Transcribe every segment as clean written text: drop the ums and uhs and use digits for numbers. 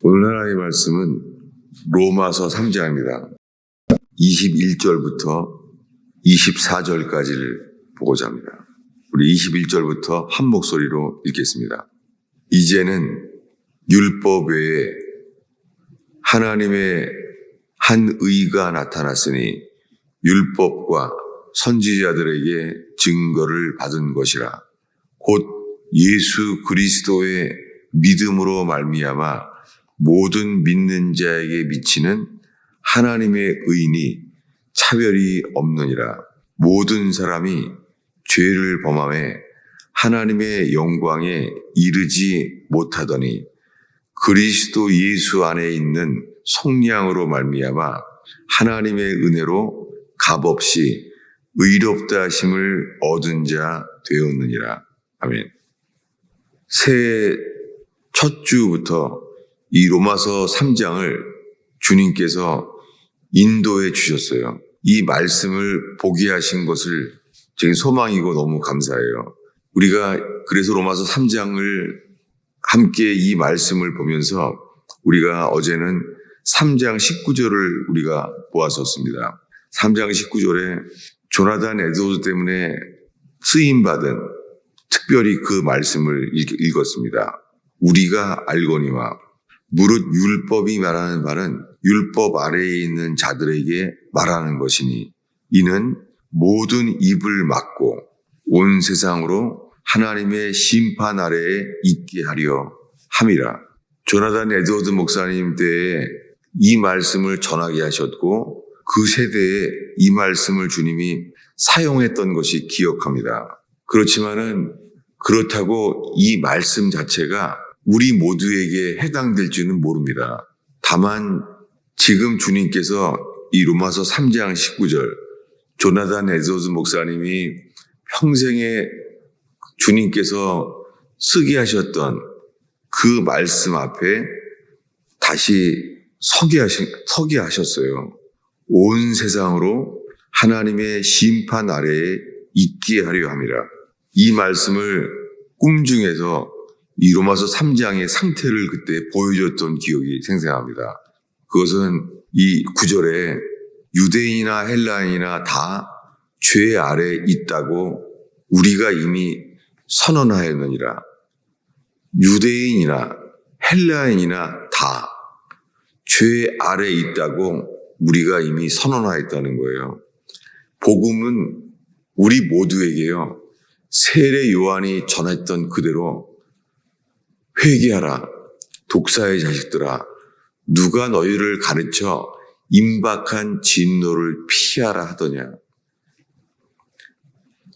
오늘 하나님의 말씀은 로마서 3장입니다. 21절부터 24절까지를 보고자 합니다. 우리 21절부터 한 목소리로 읽겠습니다. 이제는 율법 외에 하나님의 한 의가 나타났으니 율법과 선지자들에게 증거를 받은 것이라. 곧 예수 그리스도의 믿음으로 말미암아 모든 믿는 자에게 미치는 하나님의 의인이 차별이 없느니라. 모든 사람이 죄를 범하며 하나님의 영광에 이르지 못하더니 그리스도 예수 안에 있는 속량으로 말미암아 하나님의 은혜로 값없이 의롭다 하심을 얻은 자 되었느니라. 아멘. 새해 첫 주부터 이 로마서 3장을 주님께서 인도해 주셨어요. 이 말씀을 보게 하신 것을 제 소망이고 너무 감사해요. 우리가 그래서 로마서 3장을 함께 이 말씀을 보면서 우리가 어제는 3장 19절을 우리가 보았었습니다. 3장 19절에 조나단 에드워드 때문에 쓰임받은 특별히 그 말씀을 읽었습니다. 우리가 알거니와 무릇 율법이 말하는 바는 율법 아래에 있는 자들에게 말하는 것이니 이는 모든 입을 막고 온 세상으로 하나님의 심판 아래에 있게 하려 함이라. 조나단 에드워드 목사님 때에 이 말씀을 전하게 하셨고 그 세대에 이 말씀을 주님이 사용했던 것이 기억합니다. 그렇지만은 그렇다고 이 말씀 자체가 우리 모두에게 해당될지는 모릅니다. 다만 지금 주님께서 이 로마서 3장 19절 조나단 에드워드 목사님이 평생에 주님께서 쓰게 하셨던 그 말씀 앞에 다시 서게 하셨어요. 온 세상으로 하나님의 심판 아래에 있게 하려 함이라. 이 말씀을 꿈중에서 이 로마서 3장의 상태를 그때 보여줬던 기억이 생생합니다. 그것은 이 구절에 유대인이나 헬라인이나 다 죄 아래 있다고 우리가 이미 선언하였느니라. 유대인이나 헬라인이나 다 죄 아래 있다고 우리가 이미 선언하였다는 거예요. 복음은 우리 모두에게요. 세례 요한이 전했던 그대로 회개하라 독사의 자식들아 누가 너희를 가르쳐 임박한 진노를 피하라 하더냐.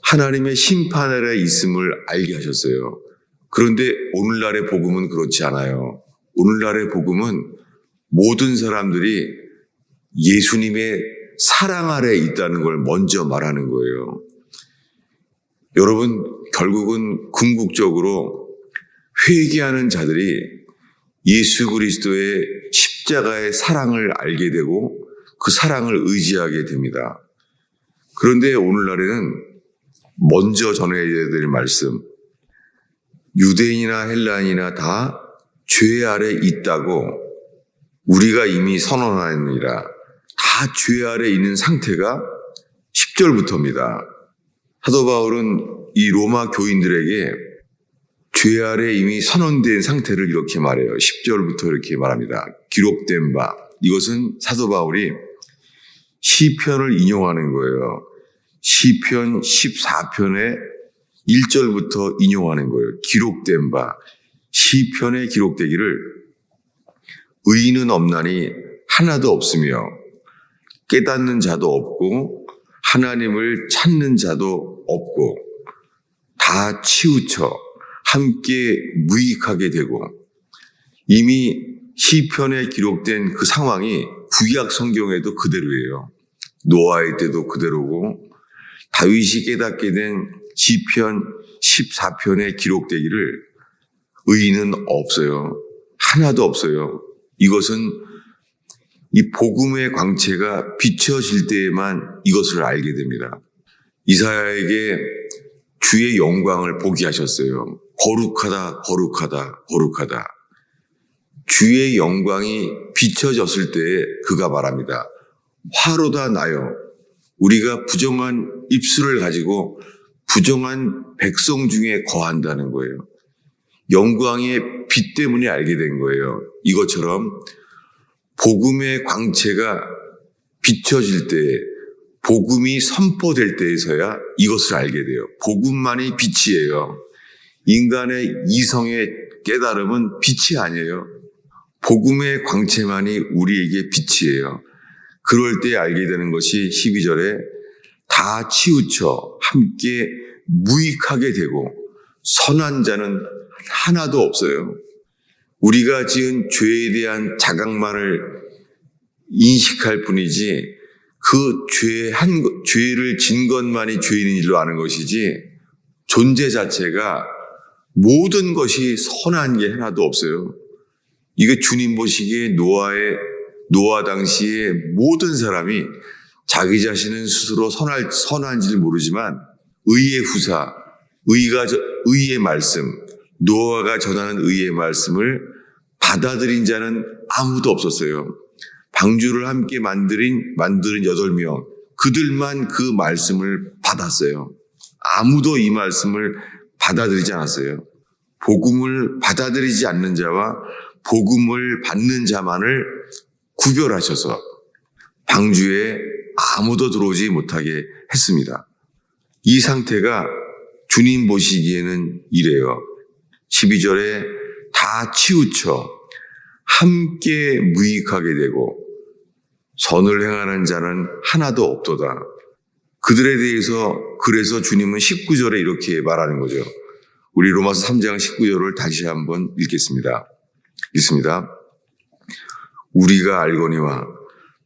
하나님의 심판 아래 있음을 알게 하셨어요. 그런데 오늘날의 복음은 그렇지 않아요. 오늘날의 복음은 모든 사람들이 예수님의 사랑 아래 있다는 걸 먼저 말하는 거예요. 여러분, 결국은 궁극적으로 회개하는 자들이 예수 그리스도의 십자가의 사랑을 알게 되고 그 사랑을 의지하게 됩니다. 그런데 오늘날에는 먼저 전해야 될 말씀, 유대인이나 헬라인이나 다 죄 아래 있다고 우리가 이미 선언하였느니라. 다 죄 아래 있는 상태가 10절부터입니다. 사도 바울은 이 로마 교인들에게 죄 아래 이미 선언된 상태를 이렇게 말해요. 10절부터 이렇게 말합니다. 기록된 바. 이것은 사도 바울이 시편을 인용하는 거예요. 시편 14편의 1절부터 인용하는 거예요. 기록된 바. 시편에 기록되기를 의인은 없나니 하나도 없으며 깨닫는 자도 없고 하나님을 찾는 자도 없고 다 치우쳐 함께 무익하게 되고. 이미 시편에 기록된 그 상황이 구약 성경에도 그대로예요. 노아의 때도 그대로고 다윗이 깨닫게 된 시편 14편에 기록되기를 의인은 없어요. 하나도 없어요. 이것은 이 복음의 광채가 비춰질 때에만 이것을 알게 됩니다. 이사야에게 주의 영광을 보게 하셨어요. 거룩하다, 거룩하다, 거룩하다. 주의 영광이 비춰졌을 때에 그가 말합니다. 화로다 나여. 우리가 부정한 입술을 가지고 부정한 백성 중에 거한다는 거예요. 영광의 빛 때문에 알게 된 거예요. 이것처럼 복음의 광채가 비춰질 때, 복음이 선포될 때에서야 이것을 알게 돼요. 복음만이 빛이에요. 인간의 이성의 깨달음은 빛이 아니에요. 복음의 광채만이 우리에게 빛이에요. 그럴 때 알게 되는 것이 12절에 다 치우쳐 함께 무익하게 되고 선한 자는 하나도 없어요. 우리가 지은 죄에 대한 자각만을 인식할 뿐이지 그 죄를 진 것만이 죄인인 줄로 아는 것이지 존재 자체가 모든 것이 선한 게 하나도 없어요. 이게 주님 보시기에 노아 당시에 모든 사람이 자기 자신은 스스로 선한지를 모르지만 의의 후사, 의의 말씀, 노아가 전하는 의의 말씀을 받아들인 자는 아무도 없었어요. 방주를 함께 만드는 8명, 그들만 그 말씀을 받았어요. 아무도 이 말씀을 받아들이지 않았어요. 복음을 받아들이지 않는 자와 복음을 받는 자만을 구별하셔서 방주에 아무도 들어오지 못하게 했습니다. 이 상태가 주님 보시기에는 이래요. 12절에 다 치우쳐 함께 무익하게 되고 선을 행하는 자는 하나도 없도다. 그들에 대해서 그래서 주님은 19절에 이렇게 말하는 거죠. 우리 로마서 3장 19절을 다시 한번 읽겠습니다. 읽습니다. 우리가 알거니와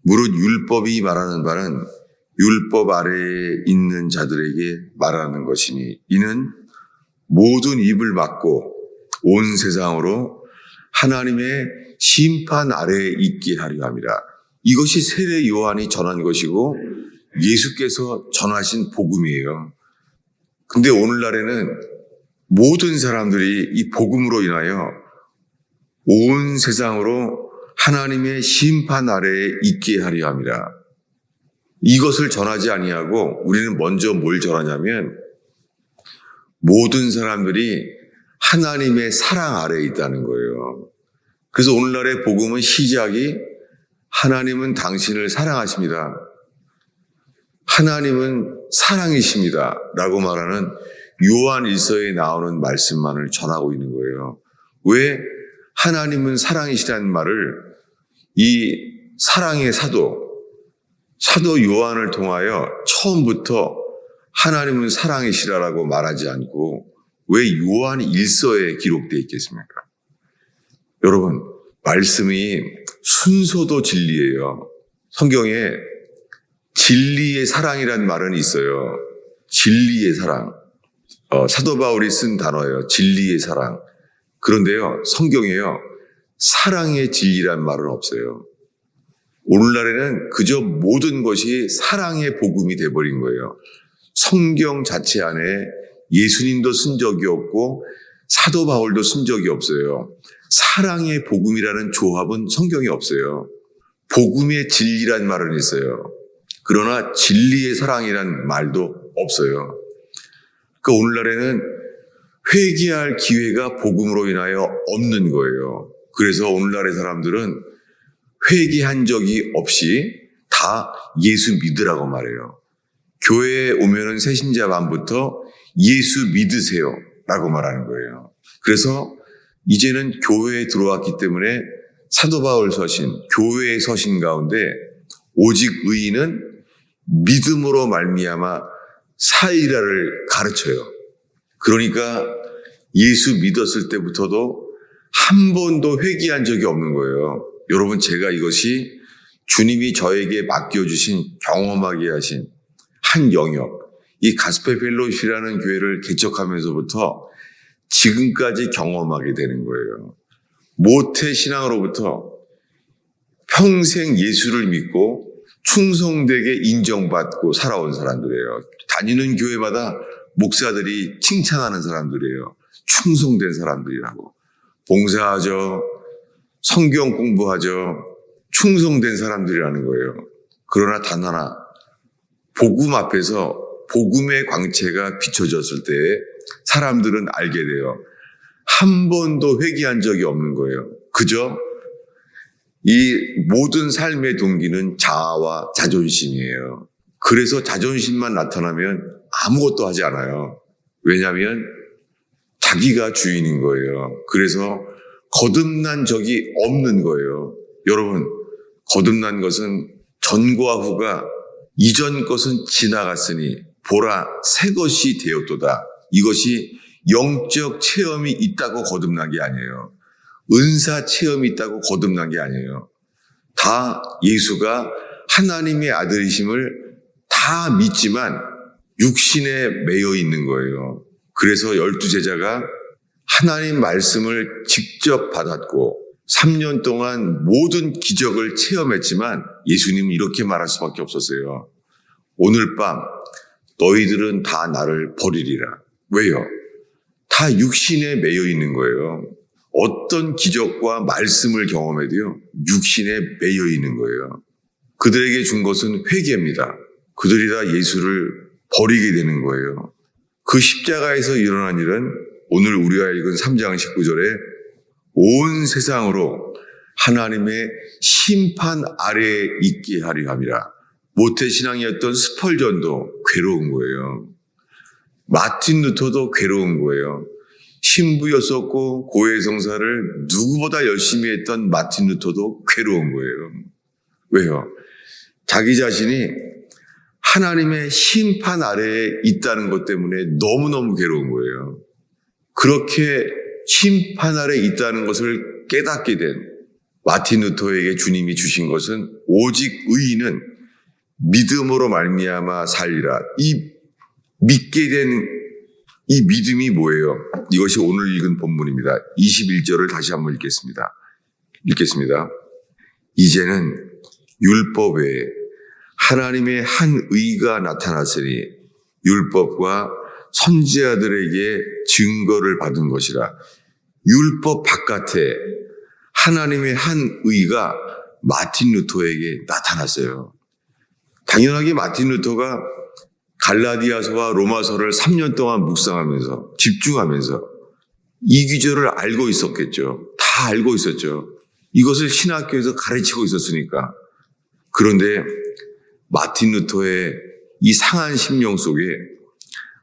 무릇 율법이 말하는 바는 율법 아래에 있는 자들에게 말하는 것이니 이는 모든 입을 막고 온 세상으로 하나님의 심판 아래에 있게 하려 함이라. 이것이 세례 요한이 전한 것이고 예수께서 전하신 복음이에요. 근데 오늘날에는 모든 사람들이 이 복음으로 인하여 온 세상으로 하나님의 심판 아래에 있게 하려 함이라. 이것을 전하지 아니하고 우리는 먼저 뭘 전하냐면 모든 사람들이 하나님의 사랑 아래에 있다는 거예요. 그래서 오늘날의 복음은 시작이 하나님은 당신을 사랑하십니다. 하나님은 사랑이십니다. 라고 말하는 요한 1서에 나오는 말씀만을 전하고 있는 거예요. 왜 하나님은 사랑이시라는 말을 이 사랑의 사도 요한을 통하여 처음부터 하나님은 사랑이시라고 말하지 않고 왜 요한 1서에 기록되어 있겠습니까? 여러분, 말씀이 순서도 진리예요. 성경에 진리의 사랑이라는 말은 있어요. 진리의 사랑. 사도 바울이 쓴 단어예요. 진리의 사랑. 그런데요, 성경에요, 사랑의 진리란 말은 없어요. 오늘날에는 그저 모든 것이 사랑의 복음이 돼버린 거예요. 성경 자체 안에 예수님도 쓴 적이 없고 사도 바울도 쓴 적이 없어요. 사랑의 복음이라는 조합은 성경에 없어요. 복음의 진리란 말은 있어요. 그러나 진리의 사랑이란 말도 없어요. 그러니까 오늘날에는 회개할 기회가 복음으로 인하여 없는 거예요. 그래서 오늘날의 사람들은 회개한 적이 없이 다 예수 믿으라고 말해요. 교회에 오면은 새신자 반부터 예수 믿으세요 라고 말하는 거예요. 그래서 이제는 교회에 들어왔기 때문에 사도 바울 서신, 교회의 서신 가운데 오직 의인은 믿음으로 말미암아 살리라를 가르쳐요. 그러니까 예수 믿었을 때부터도 한 번도 회개한 적이 없는 거예요. 여러분, 제가 이것이 주님이 저에게 맡겨주신 경험하게 하신 한 영역, 이 가스펠 펠로우십이라는 교회를 개척하면서부터 지금까지 경험하게 되는 거예요. 모태 신앙으로부터 평생 예수를 믿고 충성되게 인정받고 살아온 사람들이에요. 다니는 교회마다 목사들이 칭찬하는 사람들이에요. 충성된 사람들이라고. 봉사하죠. 성경 공부하죠. 충성된 사람들이라는 거예요. 그러나 단 하나, 복음 앞에서 복음의 광채가 비춰졌을 때 사람들은 알게 돼요. 한 번도 회개한 적이 없는 거예요. 그저 이 모든 삶의 동기는 자아와 자존심이에요. 그래서 자존심만 나타나면 아무것도 하지 않아요. 왜냐하면 자기가 주인인 거예요. 그래서 거듭난 적이 없는 거예요. 여러분, 거듭난 것은 전과 후가 이전 것은 지나갔으니 보라 새 것이 되었도다. 이것이 영적 체험이 있다고 거듭난 게 아니에요. 은사 체험이 있다고 거듭난 게 아니에요. 다 예수가 하나님의 아들이심을 다 믿지만 육신에 매여 있는 거예요. 그래서 12제자가 하나님 말씀을 직접 받았고 3년 동안 모든 기적을 체험했지만 예수님은 이렇게 말할 수밖에 없었어요. 오늘 밤 너희들은 다 나를 버리리라. 왜요? 다 육신에 매여 있는 거예요. 어떤 기적과 말씀을 경험해도요, 육신에 매여 있는 거예요. 그들에게 준 것은 회개입니다. 그들이 다 예수를 버리게 되는 거예요. 그 십자가에서 일어난 일은 오늘 우리가 읽은 3장 19절에 온 세상으로 하나님의 심판 아래에 있게 하려 함이라. 모태신앙이었던 스펄전도 괴로운 거예요. 마틴 루터도 괴로운 거예요. 신부였었고 고해성사를 누구보다 열심히 했던 마틴 루터도 괴로운 거예요. 왜요? 자기 자신이 하나님의 심판 아래에 있다는 것 때문에 너무너무 괴로운 거예요. 그렇게 심판 아래에 있다는 것을 깨닫게 된 마틴 루터에게 주님이 주신 것은 오직 의인은 믿음으로 말미암아 살리라. 이 믿게 된 이 믿음이 뭐예요? 이것이 오늘 읽은 본문입니다. 21절을 다시 한번 읽겠습니다. 이제는 율법 외에 하나님의 한 의가 나타났으니 율법과 선지자들에게 증거를 받은 것이라. 율법 바깥에 하나님의 한 의가 마틴 루터에게 나타났어요. 당연하게 마틴 루터가 갈라디아서와 로마서를 3년 동안 묵상하면서 집중하면서 이 구절을 알고 있었겠죠. 다 알고 있었죠. 이것을 신학교에서 가르치고 있었으니까. 그런데 마틴 루터의 이 상한 심령 속에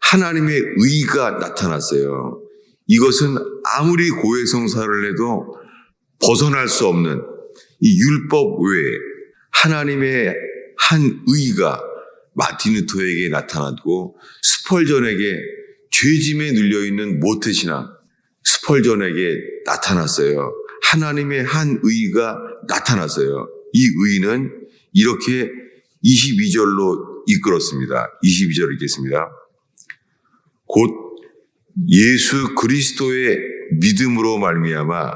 하나님의 의가 나타났어요. 이것은 아무리 고해성사를 해도 벗어날 수 없는 이 율법 외에 하나님의 한 의가 마틴 루터에게 나타났고 스펄전에게 죄짐에 눌려있는 모태신앙 스펄전에게 나타났어요. 하나님의 한 의가 나타났어요. 이 의는 이렇게 22절로 이끌었습니다. 22절 읽겠습니다. 곧 예수 그리스도의 믿음으로 말미암아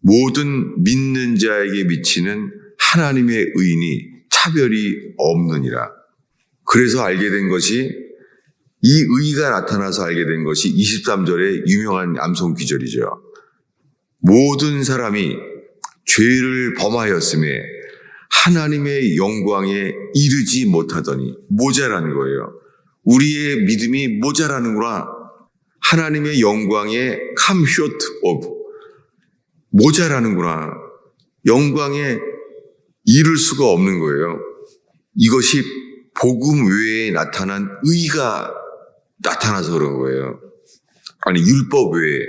모든 믿는 자에게 미치는 하나님의 의인이 차별이 없느니라. 그래서 알게 된 것이 이 의가 나타나서 알게 된 것이 23절의 유명한 암송 기절이죠. 모든 사람이 죄를 범하였음에 하나님의 영광에 이르지 못하더니 모자라는 거예요. 우리의 믿음이 모자라는구나. 하나님의 영광에 come short of 모자라는구나. 영광에 이룰 수가 없는 거예요. 이것이 복음 외에 나타난 의가 나타나서 그런 거예요. 아니 율법 외에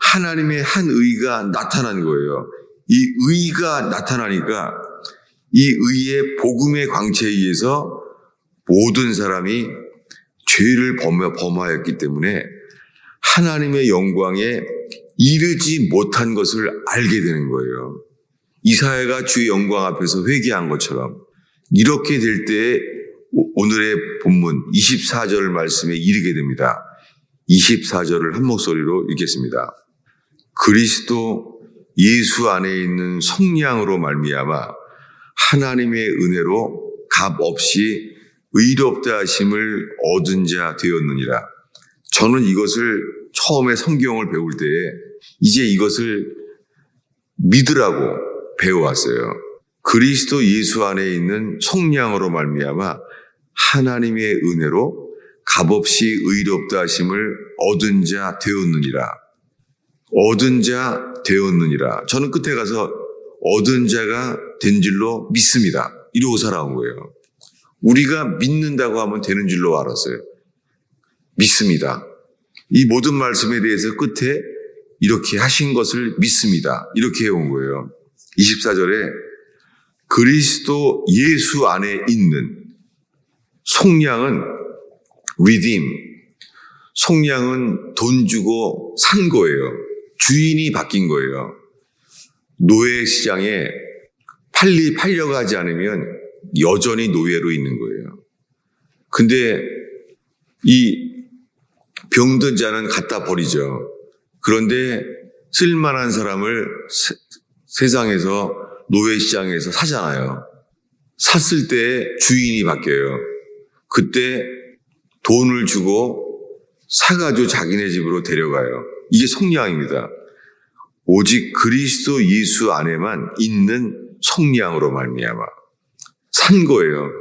하나님의 한 의가 나타난 거예요. 이 의가 나타나니까 이 의의 복음의 광채에 의해서 모든 사람이 죄를 범하였기 때문에 하나님의 영광에 이르지 못한 것을 알게 되는 거예요. 이사야가 주의 영광 앞에서 회개한 것처럼 이렇게 될 때 오늘의 본문 24절 말씀에 이르게 됩니다. 24절을 한 목소리로 읽겠습니다. 그리스도 예수 안에 있는 성량으로 말미암아 하나님의 은혜로 값없이 의롭다 하심을 얻은 자 되었느니라. 저는 이것을 처음에 성경을 배울 때에 이제 이것을 믿으라고 배워왔어요. 그리스도 예수 안에 있는 속량으로 말미암아 하나님의 은혜로 값없이 의롭다 하심을 얻은 자 되었느니라. 얻은 자 되었느니라. 저는 끝에 가서 얻은 자가 된 줄로 믿습니다. 이러고 살아온 거예요. 우리가 믿는다고 하면 되는 줄로 알았어요. 믿습니다. 이 모든 말씀에 대해서 끝에 이렇게 하신 것을 믿습니다. 이렇게 해온 거예요. 24절에 그리스도 예수 안에 있는 속량은 redeem. 속량은 돈 주고 산 거예요. 주인이 바뀐 거예요. 노예 시장에 팔려고 하지 않으면 여전히 노예로 있는 거예요. 근데 이 병든 자는 갖다 버리죠. 그런데 쓸만한 사람을 세상에서 노예 시장에서 사잖아요. 샀을 때 주인이 바뀌어요. 그때 돈을 주고 사가지고 자기네 집으로 데려가요. 이게 속량입니다. 오직 그리스도 예수 안에만 있는 속량으로 말미암아 산 거예요.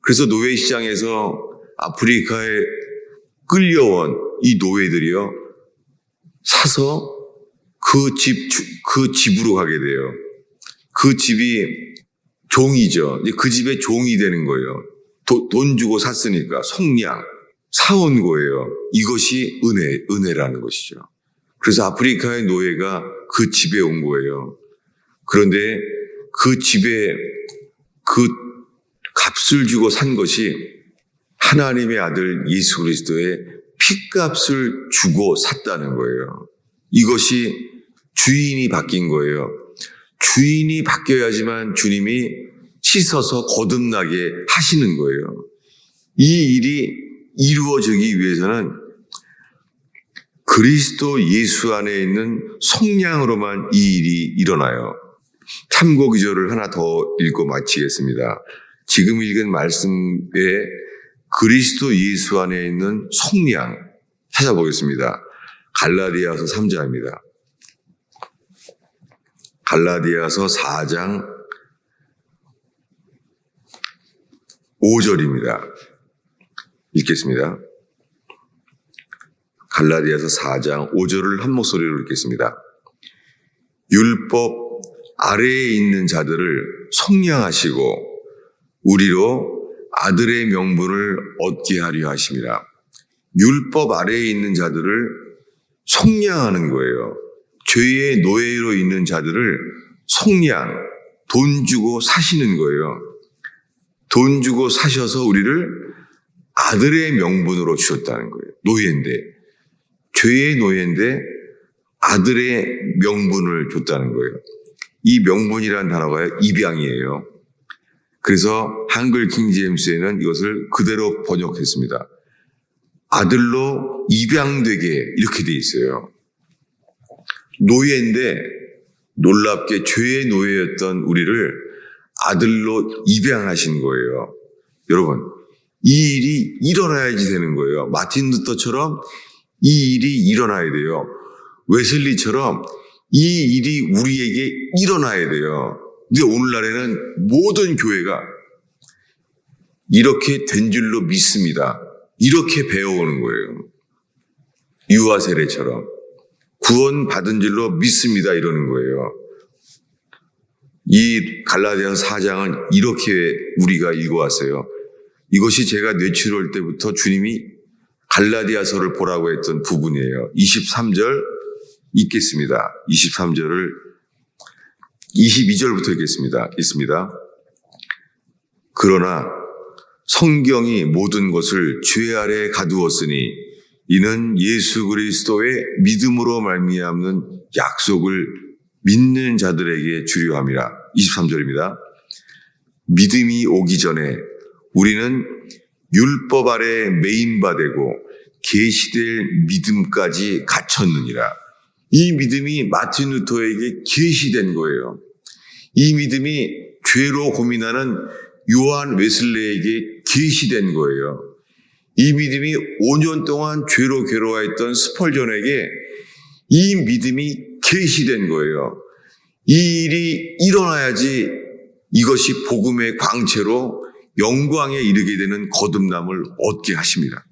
그래서 노예 시장에서 아프리카에 끌려온 이 노예들이요, 사서 그 집으로 가게 돼요. 그 집이 종이죠. 그 집의 종이 되는 거예요. 돈 주고 샀으니까 속량, 사온 거예요. 이것이 은혜라는 것이죠. 그래서 아프리카의 노예가 그 집에 온 거예요. 그런데 그 집에 그 값을 주고 산 것이 하나님의 아들 예수 그리스도의 핏값을 주고 샀다는 거예요. 이것이 주인이 바뀐 거예요. 주인이 바뀌어야지만 주님이 씻어서 거듭나게 하시는 거예요. 이 일이 이루어지기 위해서는 그리스도 예수 안에 있는 속량으로만 이 일이 일어나요. 참고 기절을 하나 더 읽고 마치겠습니다. 지금 읽은 말씀에 그리스도 예수 안에 있는 속량 찾아보겠습니다. 갈라디아서 3장입니다. 갈라디아서 4장 5절입니다. 읽겠습니다. 갈라디아서 4장 5절을 한 목소리로 읽겠습니다. 율법 아래에 있는 자들을 속량하시고 우리로 아들의 명분을 얻게 하려 하심이라. 율법 아래에 있는 자들을 속량하는 거예요. 죄의 노예로 있는 자들을 속량, 돈 주고 사시는 거예요. 돈 주고 사셔서 우리를 아들의 명분으로 주셨다는 거예요. 노예인데, 죄의 노예인데 아들의 명분을 줬다는 거예요. 이 명분이라는 단어가 입양이에요. 그래서 한글 킹제임스에는 이것을 그대로 번역했습니다. 아들로 입양되게 이렇게 돼 있어요. 노예인데 놀랍게 죄의 노예였던 우리를 아들로 입양하신 거예요. 여러분, 이 일이 일어나야지 되는 거예요. 마틴 루터처럼 이 일이 일어나야 돼요. 웨슬리처럼 이 일이 우리에게 일어나야 돼요. 근데 오늘날에는 모든 교회가 이렇게 된 줄로 믿습니다. 이렇게 배워오는 거예요. 유아 세례처럼 구원 받은 줄로 믿습니다. 이러는 거예요. 이 갈라디아서 4장은 이렇게 우리가 읽어왔어요. 이것이 제가 뇌출할 때부터 주님이 갈라디아서를 보라고 했던 부분이에요. 23절 읽겠습니다. 23절을 22절부터 읽겠습니다. 읽습니다. 그러나 성경이 모든 것을 죄 아래 가두었으니 이는 예수 그리스도의 믿음으로 말미암는 약속을 믿는 자들에게 주려 함이라. 23절입니다. 믿음이 오기 전에 우리는 율법 아래 매인바되고 계시될 믿음까지 갖췄느니라. 이 믿음이 마틴 루터에게 계시된 거예요. 이 믿음이 죄로 고민하는 요한 웨슬레에게 계시된 거예요. 이 믿음이 5년 동안 죄로 괴로워했던 스펄전에게 이 믿음이 계시된 거예요. 이 일이 일어나야지 이것이 복음의 광채로 영광에 이르게 되는 거듭남을 얻게 하십니다.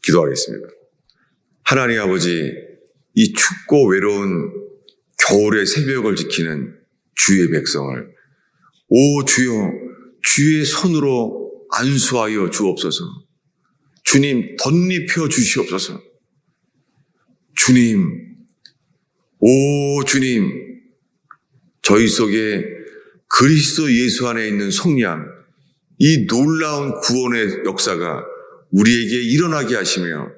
기도하겠습니다. 하나님 아버지, 이 춥고 외로운 겨울의 새벽을 지키는 주의 백성을 오 주여 주의 손으로 안수하여 주옵소서. 주님 덧입혀 주시옵소서. 주님, 오 주님, 저희 속에 그리스도 예수 안에 있는 속량, 이 놀라운 구원의 역사가 우리에게 일어나게 하시며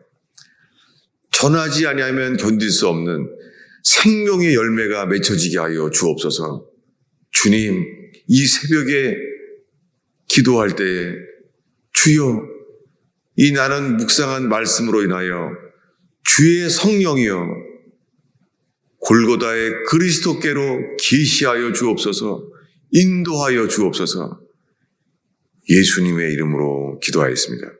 전하지 아니하면 견딜 수 없는 생명의 열매가 맺혀지게 하여 주옵소서. 주님, 이 새벽에 기도할 때에 주여, 이 나는 묵상한 말씀으로 인하여 주의 성령이여 골고다의 그리스도께로 계시하여 주옵소서. 인도하여 주옵소서. 예수님의 이름으로 기도하였습니다.